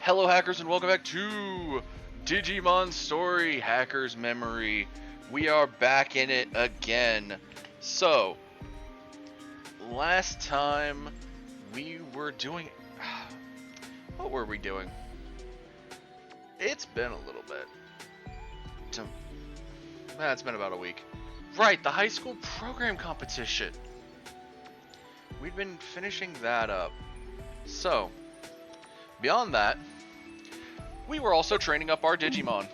Hello hackers and welcome back to Digimon Story Hacker's Memory. We are back in it again. So, last time we were doing... What were we doing? It's been a little bit. It's been about a week. Right, the high school program competition. We'd been finishing that up. So, beyond that, we were also training up our Digimon.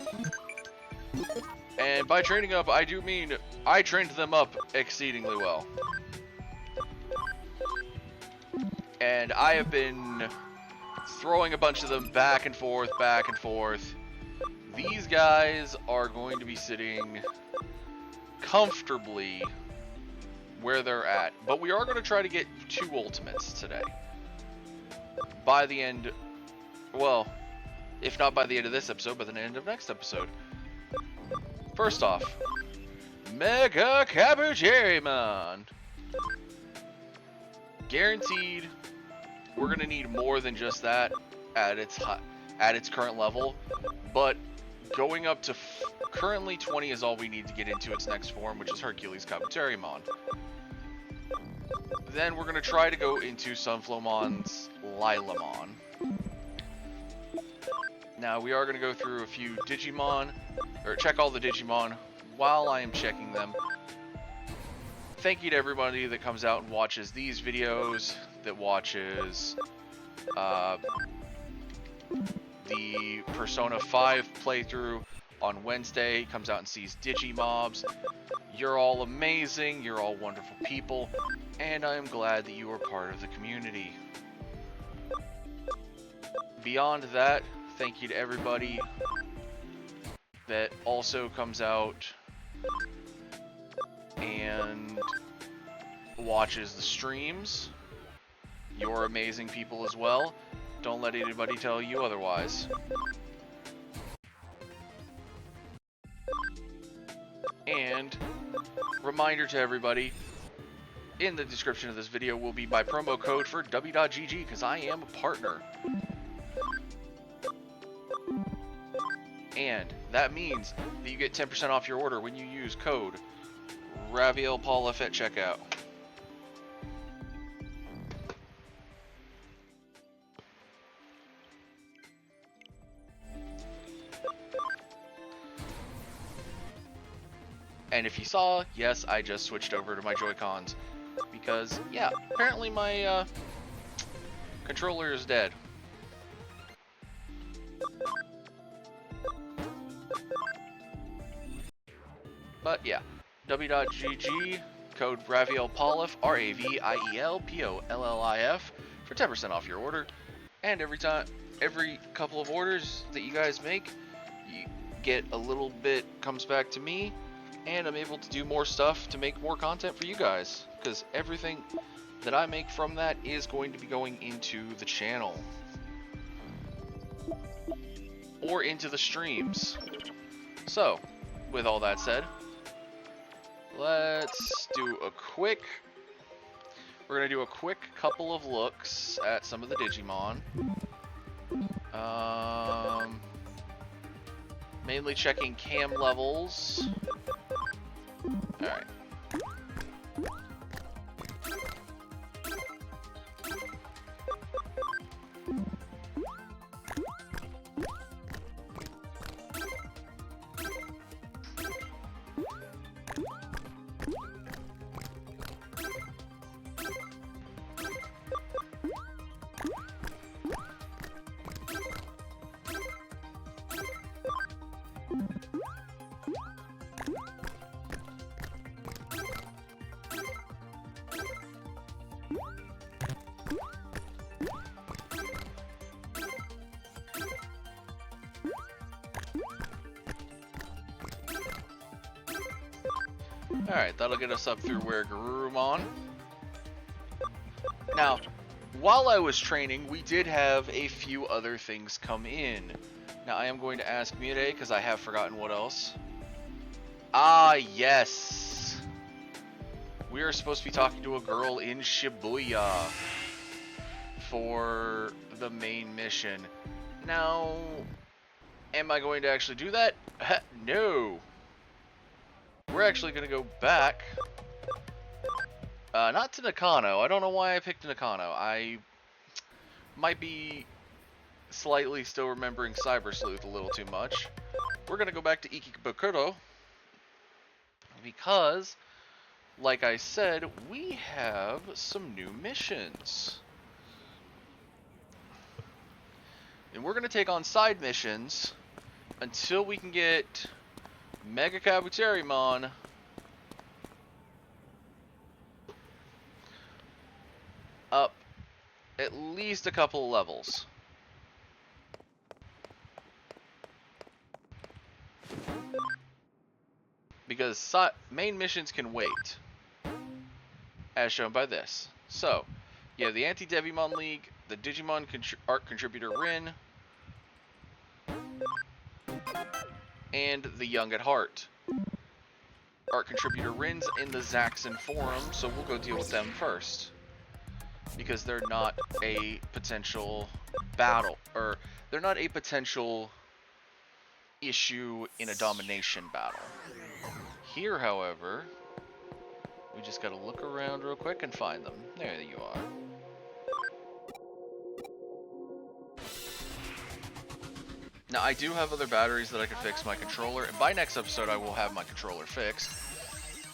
And by training up, I do mean I trained them up exceedingly well. And I have been throwing a bunch of them back and forth, back and forth. These guys are going to be sitting comfortably where they're at. But we are going to try to get 2 ultimates today. By the end, well, if not by the end of this episode, by the end of next episode. First off, Mega Cappuccino. Guaranteed, we're gonna need more than just that at its current level. But going up to currently 20 is all we need to get into its next form, which is Hercules Cappuccino. Then we're gonna try to go into Sunflowmon's Lilamon. Now we are going to go through a few Digimon, or check all the Digimon while I am checking them. Thank you to everybody that comes out and watches these videos, that watches the Persona 5 playthrough on Wednesday, comes out and sees Digimobs. You're all amazing, you're all wonderful people, and I am glad that you are part of the community. Beyond that, thank you to everybody that also comes out and watches the streams. You're amazing people as well. Don't let anybody tell you otherwise. And reminder to everybody, in the description of this video will be my promo code for W.GG because I am a partner. And that means that you get 10% off your order when you use code RAVIELPOLLIF at checkout. And if you saw, yes, I just switched over to my Joy-Cons. Because, yeah, apparently my controller is dead. But yeah, W.GG, code RAVIELPOLLIF, RAVIELPOLLIF, for 10% off your order. And every couple of orders that you guys make, you get a little bit, comes back to me, and I'm able to do more stuff to make more content for you guys. Because everything that I make from that is going to be going into the channel. Or into the streams. So, with all that said, let's do a quick... We're going to do a quick couple of looks at some of the Digimon. Mainly checking cam levels. Alright. Alright, that'll get us up through where Garurumon. Now, while I was training, we did have a few other things come in. Now, I am going to ask Mire, because I have forgotten what else. Ah, yes! We are supposed to be talking to a girl in Shibuya for the main mission. Now, am I going to actually do that? No. We're actually going to go back. Not to Nakano. I don't know why I picked Nakano. I might be slightly still remembering Cyber Sleuth a little too much. We're going to go back to Ikebukuro because, like I said, we have some new missions. And we're going to take on side missions until we can get Mega Kabuterimon up at least a couple of levels. Because main missions can wait, as shown by this. So, you have the Anti-Devimon League, the Digimon art contributor Rin, and the Young at Heart. Art contributor Rin's in the Zaxxon forum, so we'll go deal with them first. Because they're not a potential battle, or they're not a potential issue in a domination battle. Here, however, we just gotta look around real quick and find them. There you are. Now, I do have other batteries that I can fix my controller, and by next episode I will have my controller fixed,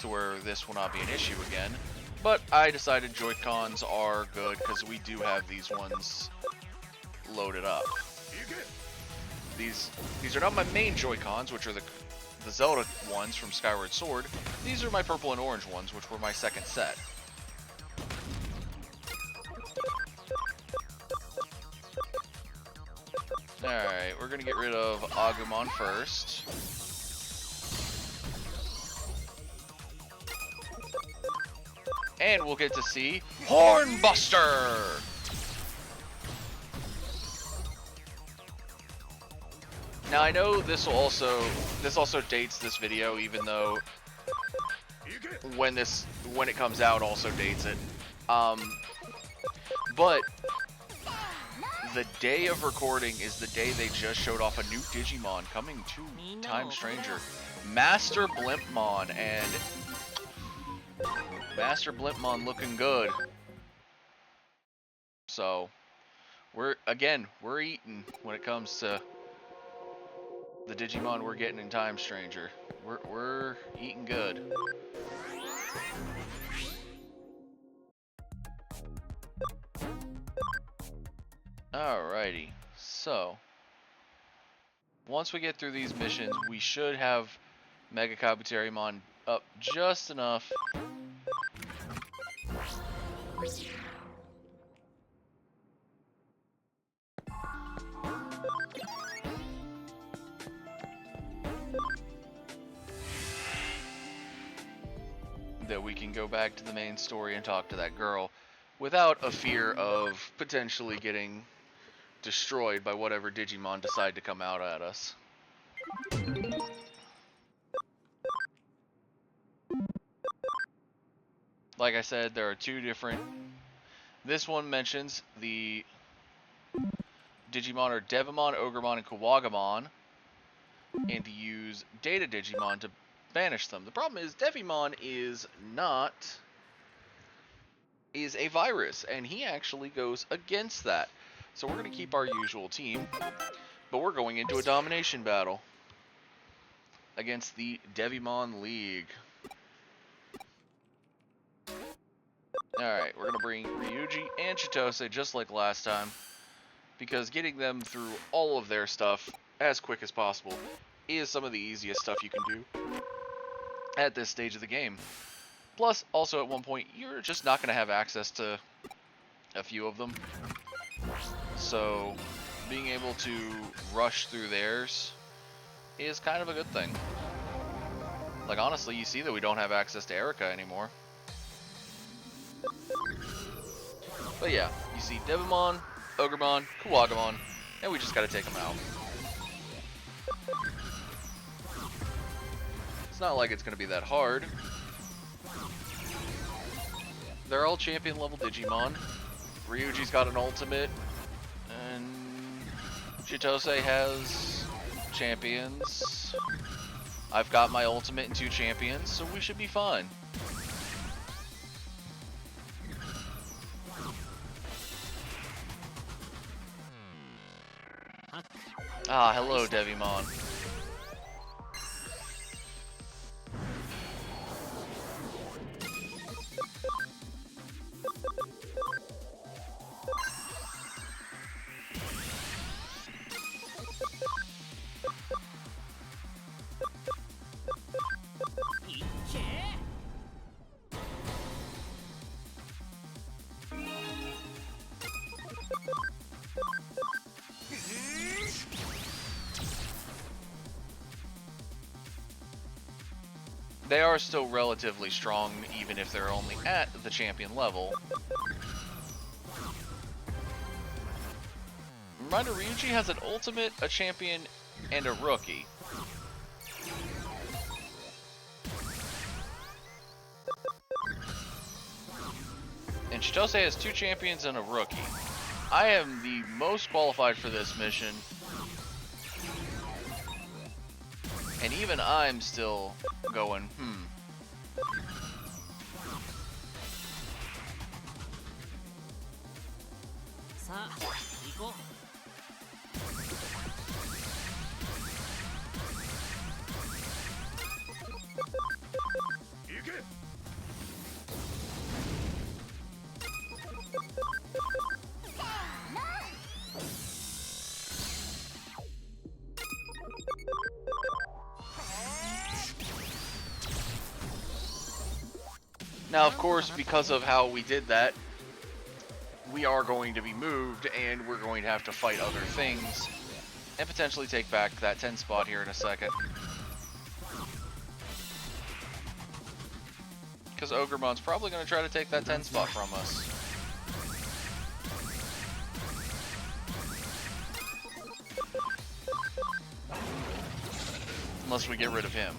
to where this will not be an issue again. But I decided Joy-Cons are good, because we do have these ones loaded up. These are not my main Joy-Cons, which are the Zelda ones from Skyward Sword. These are my purple and orange ones, which were my second set. Alright, we're gonna get rid of Agumon first. And we'll get to see Hornbuster! Now I know this also dates this video, even though when it comes out also dates it. But the day of recording is the day they just showed off a new Digimon coming to Time Stranger, Master Blimpmon, and Master Blimpmon looking good. So we're eating when it comes to the Digimon we're getting in Time Stranger. We're eating good. Alrighty, so once we get through these missions, we should have Mega Kabuterimon up just enough that we can go back to the main story and talk to that girl without a fear of potentially getting destroyed by whatever Digimon decide to come out at us. Like I said, there are two different... This one mentions the Digimon are Devimon, Ogremon, and Kuwagamon, and to use Data Digimon to banish them. The problem is Devimon is a virus, and he actually goes against that. So we're going to keep our usual team, but we're going into a domination battle against the Devimon League. Alright, we're going to bring Ryuji and Chitose just like last time, because getting them through all of their stuff as quick as possible is some of the easiest stuff you can do at this stage of the game. Plus, also at one point, you're just not going to have access to a few of them. So, being able to rush through theirs is kind of a good thing. Like, honestly, you see that we don't have access to Erica anymore. But yeah, you see Devimon, Ogremon, Kuwagamon, and we just gotta take them out. It's not like it's gonna be that hard. They're all champion level Digimon. Ryuji's got an ultimate, and Chitose has champions. I've got my ultimate and 2 champions, so we should be fine. Ah, hello, Digimon. They are still relatively strong, even if they're only at the champion level. Reminder, Ryuji has an ultimate, a champion, and a rookie. And Chitose has 2 champions and a rookie. I am the most qualified for this mission. And even I'm still going, Now, of course, because of how we did that, we are going to be moved, and we're going to have to fight other things, and potentially take back that 10 spot here in a second. Because Ogremon's probably going to try to take that 10 spot from us. Unless we get rid of him.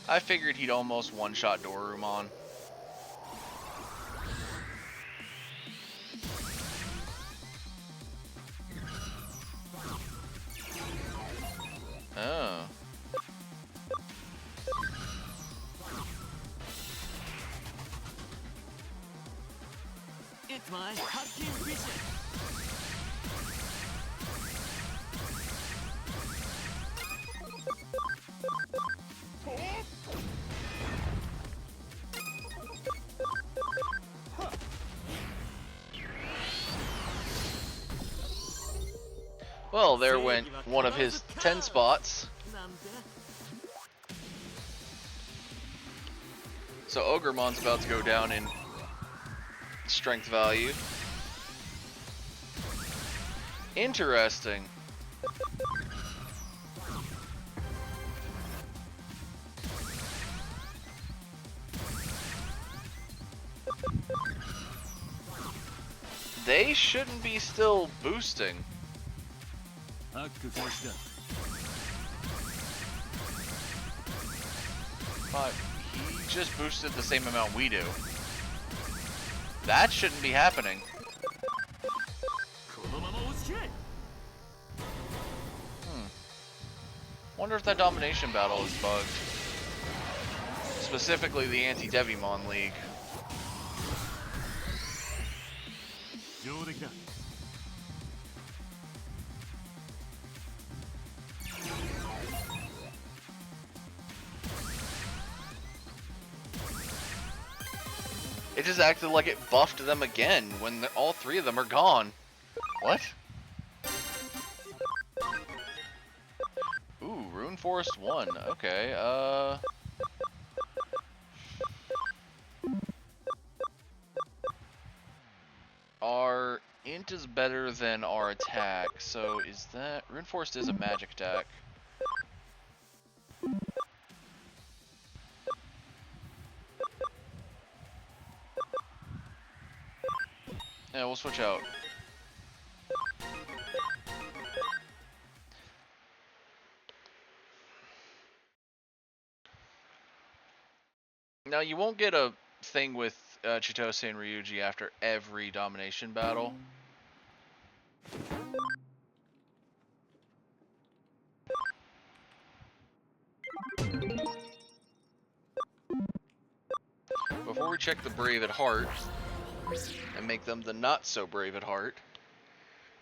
I figured he'd almost one-shot Dorumon. Oh. It's my hacking vision. Well, there went one of his 10 spots. So Ogremon's about to go down in strength value. Interesting. They shouldn't be still boosting. But he just boosted the same amount we do. That shouldn't be happening. Wonder if that domination battle is bugged. Specifically the anti-Devimon League. It just acted like it buffed them again when all 3 of them are gone. What? Ooh, Rune Forest 1. Okay, our int is better than our attack, so is that... Rune Forest is a magic attack. Yeah, we'll we'll switch out. Now, you won't get a thing with Chitose and Ryuji after every domination battle. Before we check the brave at heart and make them the not so brave at heart,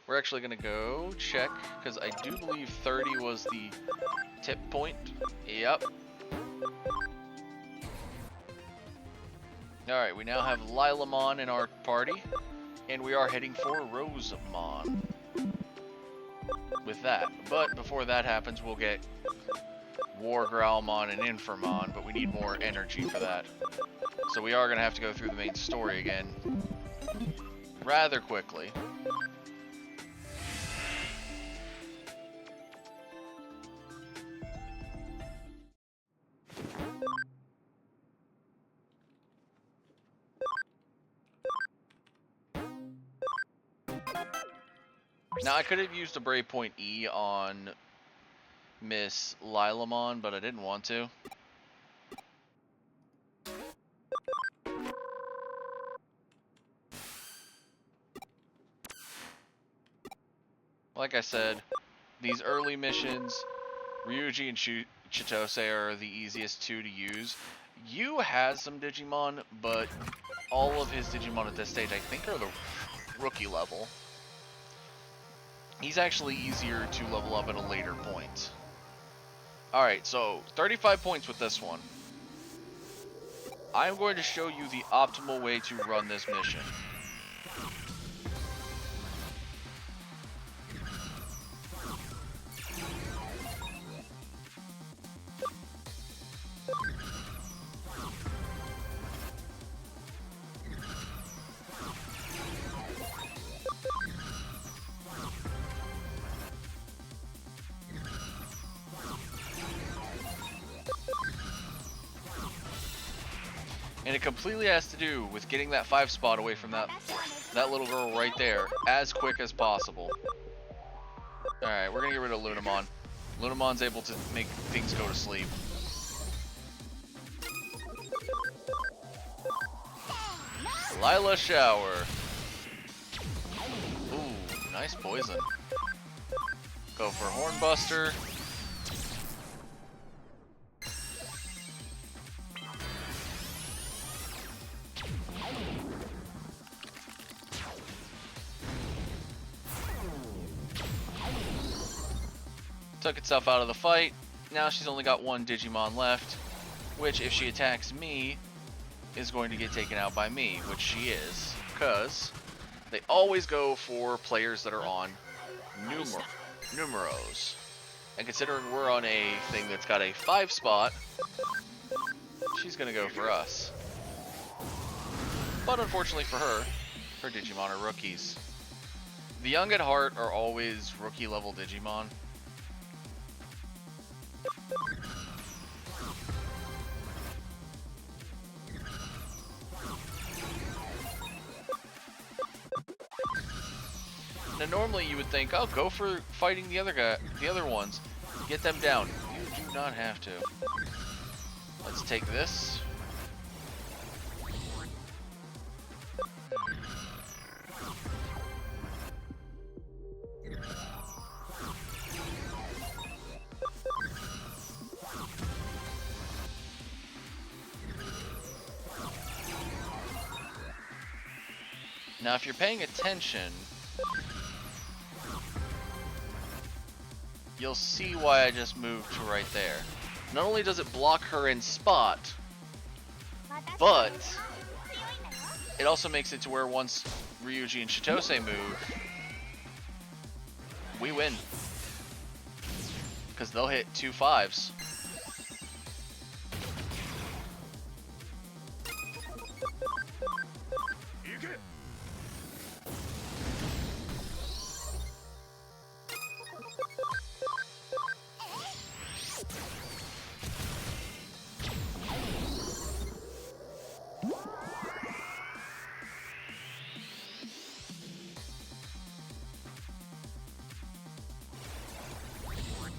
we're actually going to go check, because I do believe 30 was the tip point. Yep. Alright, we now have Lilamon in our party, and we are heading for Rosemon with that. But before that happens, we'll get War Growlmon and Infamon, but we need more energy for that. So we are going to have to go through the main story again rather quickly. Now, I could have used a Brave Point E on Miss Lilamon, but I didn't want to. Like I said, these early missions, Ryuji and Chitose are the easiest two to use. Yu has some Digimon, but all of his Digimon at this stage, I think, are the rookie level. He's actually easier to level up at a later point. Alright, so 35 points with this one. I'm going to show you the optimal way to run this mission. And it completely has to do with getting that 5 spot away from that little girl right there as quick as possible. Alright, we're gonna get rid of Lunamon. Lunamon's able to make things go to sleep. Lila Shower. Ooh, nice poison. Go for Hornbuster. Took itself out of the fight. Now she's only got one Digimon left, which if she attacks me, is going to get taken out by me, which she is, because they always go for players that are on numeros. And considering we're on a thing that's got a 5 spot, she's going to go for us. But unfortunately for her, her Digimon are rookies. The young at heart are always rookie level Digimon. Now normally you would think, oh, go for fighting the other ones. Get them down. You do not have to. Let's take this. Now if you're paying attention, you'll see why I just moved to right there. Not only does it block her in spot, but it also makes it to where once Ryuji and Chitose move, we win. Because they'll hit 2 5s.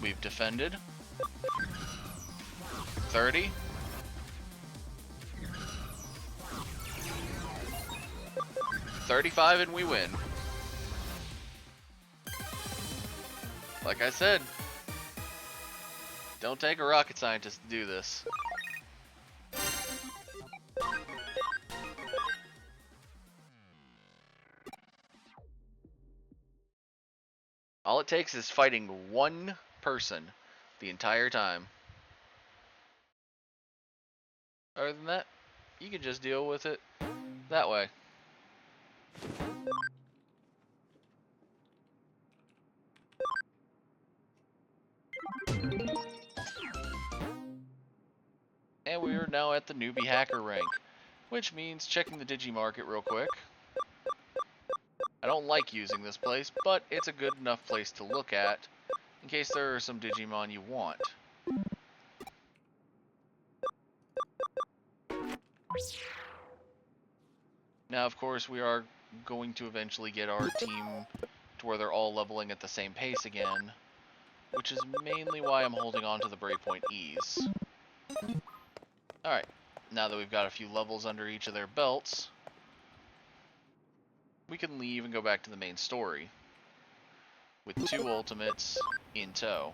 We've defended. 30. $35 and we win. Like I said, don't take a rocket scientist to do this. All it takes is fighting one person the entire time. Other than that, you can just deal with it that way. And we are now at the newbie hacker rank, which means checking the Digimarket real quick. I don't like using this place, but it's a good enough place to look at in case there are some Digimon you want. Now, of course, we are going to eventually get our team to where they're all leveling at the same pace again, which is mainly why I'm holding on to the Breakpoint E's. Alright, now that we've got a few levels under each of their belts, we can leave and go back to the main story with 2 ultimates in tow.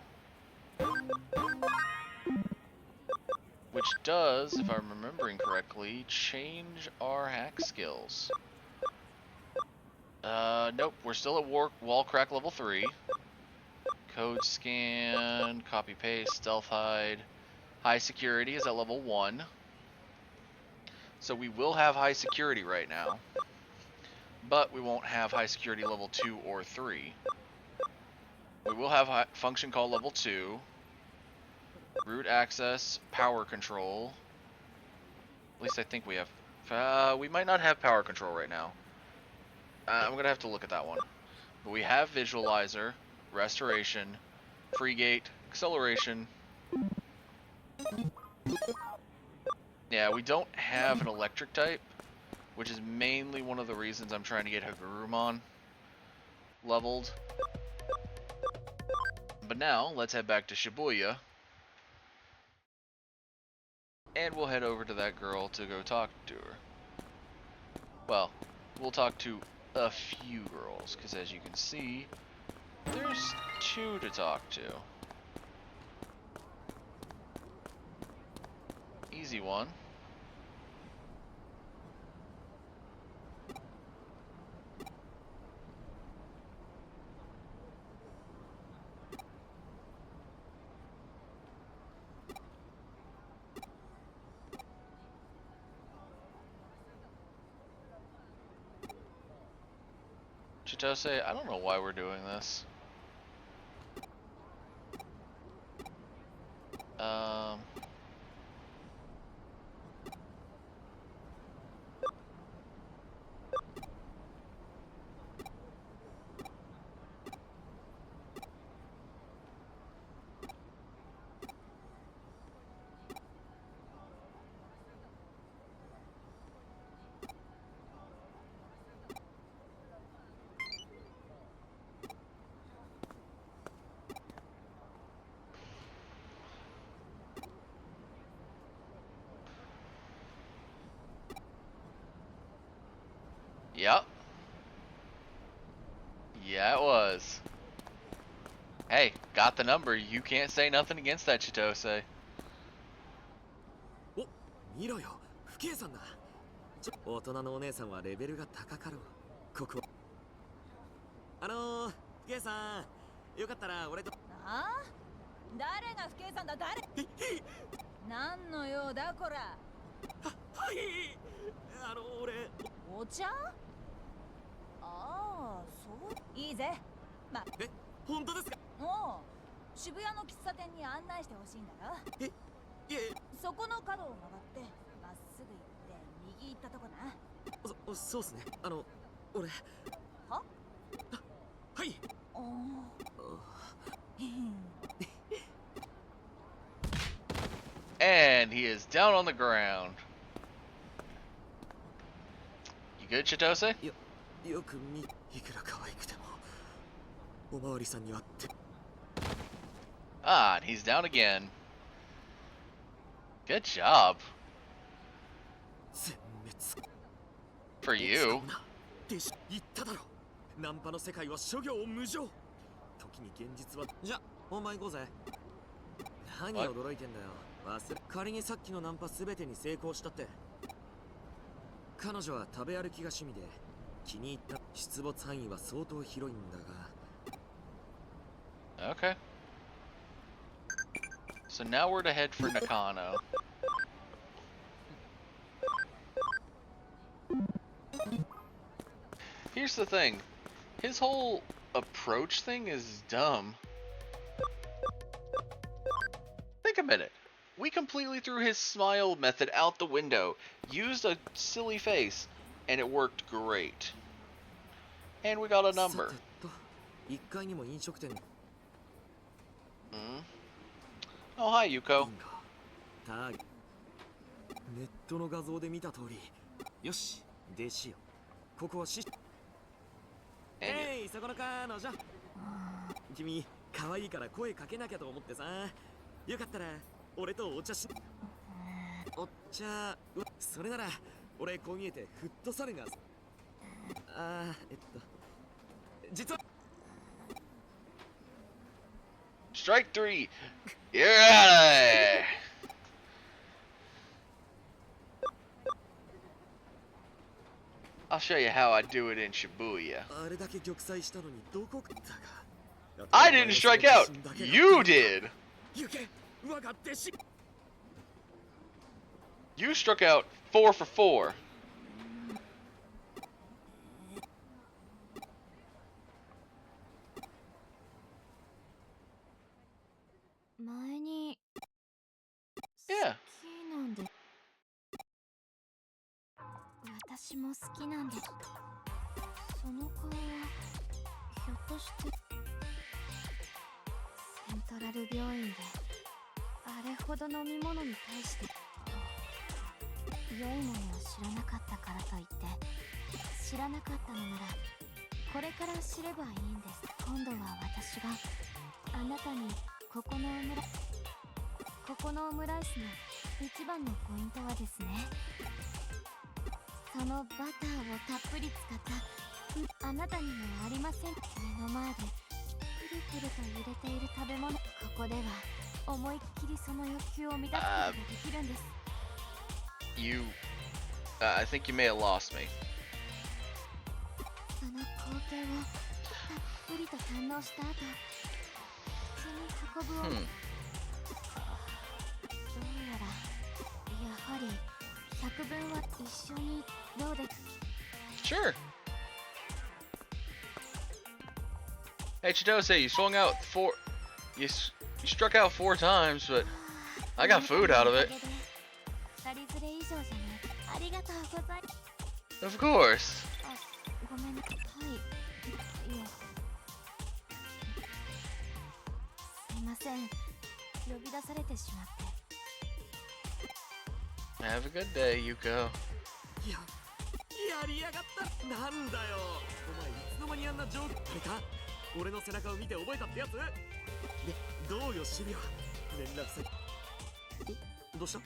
Which does, if I'm remembering correctly, change our hack skills. Nope, we're still at wall crack level 3. Code scan, copy paste, stealth hide. High security is at level 1. So we will have high security right now. But we won't have high security level 2 or 3. We will have function call level 2. Root access, power control. At least I think we have. We might not have power control right now. I'm going to have to look at that one. But we have visualizer, restoration, free gate, acceleration. Yeah, we don't have an electric type, which is mainly one of the reasons I'm trying to get Hagurumon leveled. But now, let's head back to Shibuya. And we'll head over to that girl to go talk to her. Well, we'll talk to a few girls, because as you can see, there's 2 to talk to. Easy one. Chitose, I don't know why we're doing this. Yep. Yeah, it was. Hey, got the number. You can't say nothing against that, Chitose. お、見ろよ、不敬さんだ。大人のお姉さんはレベルが高かろう。ここ。不敬さん、よかったら俺と。ああ？誰が不敬さんだ、誰？何の用だこら。はい。俺。お茶？ああ、そういいぜ。ま。え、本当ですか？おう、渋谷の喫茶店に案内してほしいんだよ。え、いえ。そこの角を曲がってまっすぐ行って右行ったとこな。そうっすね。俺。は？はい。おお。And he is down on the ground. You good, Chitose? よくいくら可愛くてもおまわりさんにはって Ah, and he's down again. Good job. 全滅 For you. でし言っただろ。ナンパの世界は諸行無常。時に現実は。じゃ、お前行こうぜ。何驚いてんだよ。忘れ。仮にさっきのナンパすべてに成功したって。彼女は食べ歩きが趣味で、気に入った出没範囲は相当広いんだが。Okay. So now we're to head for Nakano. Here's the thing. His whole approach thing is dumb. Think a minute. We completely threw his smile method out the window, used a silly face, and it worked great. And we got a number. 1階にも飲食店。Oh, hi, Yuuko. ネットの画像で見た通り。よし、弟子よ。ここはえい、そこの彼女。君、可愛いから声かけなきゃと思ってさ。よかったら、俺とお茶し。お茶、それなら、俺こう見えてフットサルが。実は。Strike 3. You're out of there. I'll show you how I do it in Shibuya. I didn't strike out. You did. You struck out 4 for 4. 前に Yeah. 好きなんで私も好きなんでその顔はひょっとしてセントラル病院であれほど飲み物に対して良いものを知らなかったからといって知らなかったのならこれから知ればいいんです。今度は私があなたにここのオムライスの一番のポイントはですね、そのバターをたっぷり使ったあなたにもありません。目の前でプルプルと揺れている食べ物。ここでは思いっきりその欲求を満たすことができるんです。I think you may have lost me. その光景をたっぷりと堪能した後口に運ぶを、どうやらやはり百分は一緒にどうです。 Sure. Hey Chitose, you swung out 4. You struck out 4 times, but I got food out of it. Of course. ごめんなさい。いえ。すいません。呼び出されてしまって。Have a good day, Yuuko. やりやがった。なんだよ。お前いつの間にあんなジョーク食べた？俺の背中を見て覚えたってやつ？で、どうよシビア。連絡先。どうした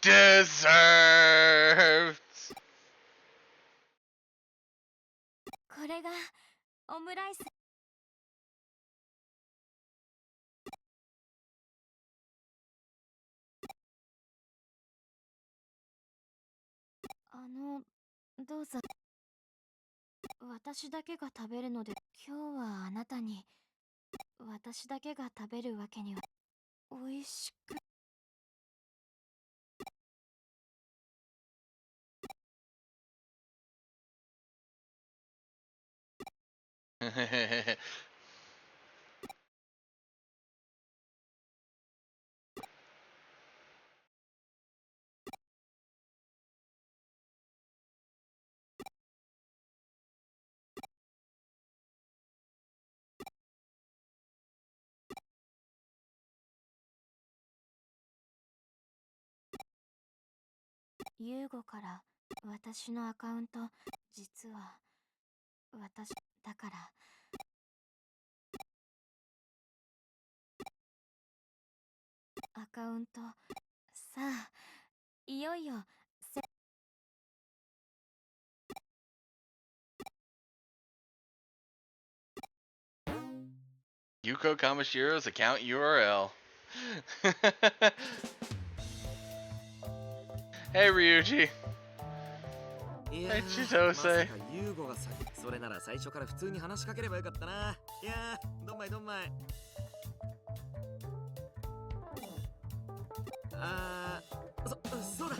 ？Deserved. これがオムライス。どうぞ。私だけが食べるので、今日はあなたに私だけが食べるわけには。美味しく。ユーゴから私のアカウント、実は私だからアカウントさあいよいよYuuko Kamishiro's account URL. Hey Ryuji. いや Hey ー、 Chitose. まさかユーゴが先。それなら最初から普通に話しかければよかったな。いやー、どんまいどんまい。そうだ。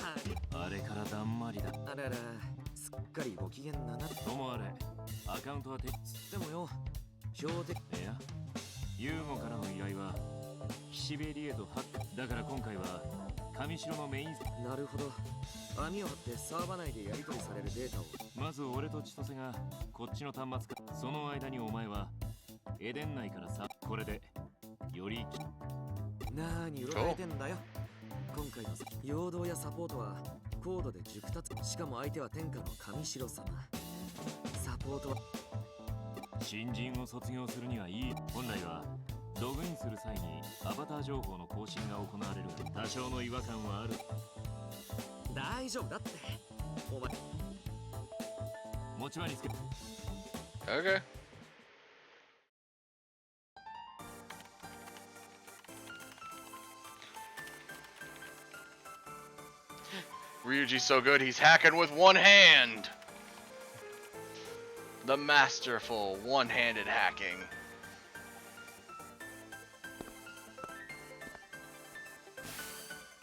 あれからだんまりだ。あらら、すっかりご機嫌だな。ともあれ、アカウントはでもよ、標的。いや、ユーゴからの依頼は岸辺理恵とハックだから今回は上白のメイン。なるほど。網を張ってサーバ内でやり取りされるデータを。まず俺と千歳がこっちの端末か。その間にお前はエデン内からさ、これでよりなーにうろたえてんだよ。今回の陽動やサポートは高度で熟達。しかも相手は天下の上白様。サポートは新人を卒業するにはいい。本来はログインする際にアバター情報の更新が行われるが多少の違和感はある。大丈夫だって。お前持ち場につけ。 Okay. Ryuji's so good, he's hacking with one hand. The masterful one-handed hacking.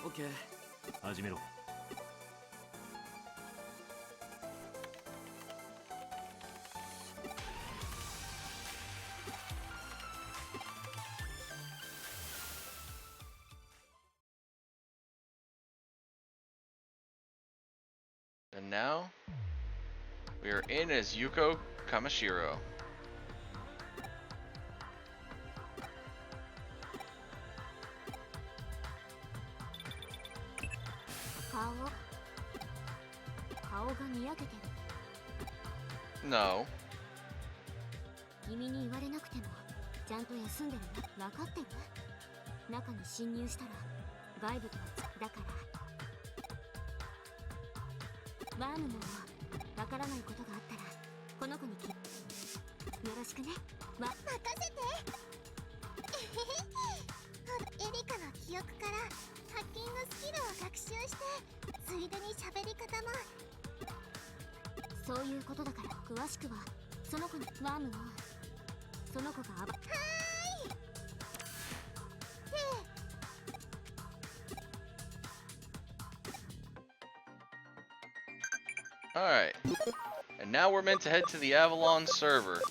OK。始めろ。And now, we are in as Yuuko Kamishiro. 顔がにやけてる。 No. 君に言われなくてもちゃんと休んでるな。分かってる。中に侵入したら外部とはだからワームもわからないことがあったらこの子によろしくね。任せて。エリカの記憶からハッキングスキルを学習してついでに喋り方もそういうことだから詳しくはその子にワームをその子がはーい。Alright. And now we're meant to head to the Avalon server.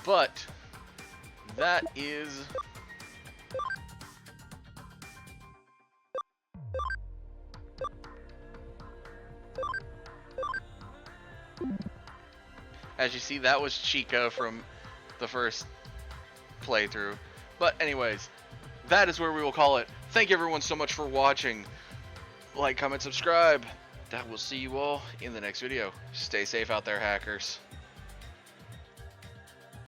But that is as you see, that was Chica from the first playthrough. But anyways, that is where we will call it. Thank you everyone so much for watching. Like, comment, subscribe. That will see you all in the next video. Stay safe out there, hackers.